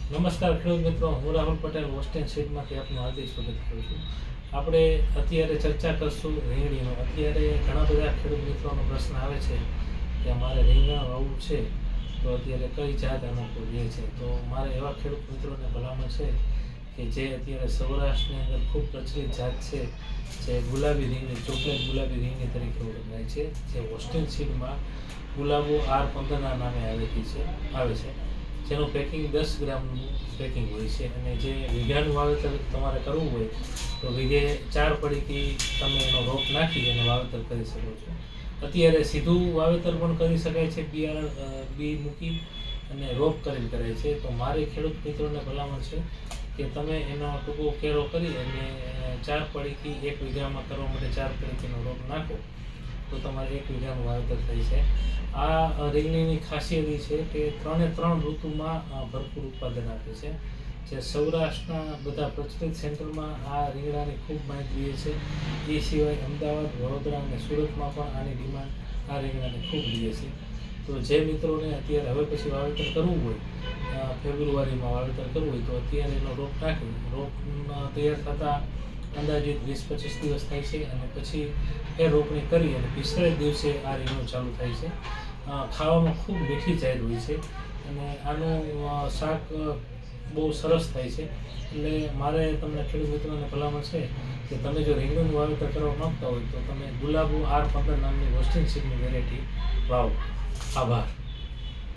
નમસ્કાર ખેડૂત મિત્રો, હું રાહુલ પટેલ વોસ્ટેન સીડમાંથી આપનું હાર્દિક સ્વાગત કરું છું. આપણે અત્યારે ચર્ચા કરશું રીંગણીનો. અત્યારે ઘણા બધા ખેડૂત મિત્રોનો પ્રશ્ન આવે છે કે અમારે રીંગણ વાવવું છે તો અત્યારે કઈ જાત અનુકૂળ રહે છે. તો મારે એવા ખેડૂત મિત્રોને ભલામણ છે કે જે અત્યારે સૌરાષ્ટ્રની અંદર ખૂબ પ્રચલિત જાત છે, જે ગુલાબી રીંગણી, ચોકલેટ ગુલાબી રીંગણી તરીકે ઓળખાય છે, જે વોસ્ટેન સીડમાં ગુલાબો R15 નામે આવે છે, જેનું પેકિંગ 10 ગ્રામનું પેકિંગ હોય છે. અને જે વીઘાનું વાવેતર તમારે કરવું હોય તો વીઘે 4 પડીથી તમે એનો રોપ નાખી અને વાવેતર કરી શકો છો. અત્યારે સીધું વાવેતર પણ કરી શકાય છે, બી મૂકી અને રોપ કરીને કરાય છે. તો મારી ખેડૂત મિત્રોને ભલામણ છે કે તમે એનો ટૂંકો કેરો કરી અને 4 પડીથી 1 વીઘામાં કરવા માટે 4 પડીથીનો રોપ નાખો તો તમારે 1 વીઘાનું વાવેતર થઈ છે. આ રીંગણીની ખાસિયત એ છે કે 3 ઋતુમાં ભરપૂર ઉત્પાદન આપે છે. જે સૌરાષ્ટ્રના બધા પ્રચલિત સેન્ટરમાં આ રીંગણાની ખૂબ માંગ રહે છે. એ સિવાય અમદાવાદ, વડોદરા અને સુરતમાં પણ આની ડિમાન્ડ આ રીંગણાની ખૂબ રહે છે. તો જે મિત્રોને અત્યારે હવે પછી વાવેતર કરવું હોય, ફેબ્રુઆરીમાં વાવેતર કરવું હોય તો અત્યારે એનો રોપ નાખી, રોપ તૈયાર થતાં અંદાજિત 20-25 દિવસ થાય છે અને પછી એ રોપણી કરી અને 45 દિવસે આ રીંગણું ચાલુ થાય છે. ખાવામાં ખૂબ મીઠી જાત હોય છે અને આનું શાક બહુ સરસ થાય છે. એટલે મારે તમને ખેડૂત મિત્રોને ભલામણ છે કે તમે જો રીંગણનું વાવેતર કરવા માંગતા હોય તો તમે ગુલાબો R15 નામની વોસ્ટેન સીડની વેરાયટી વાવો. આભાર.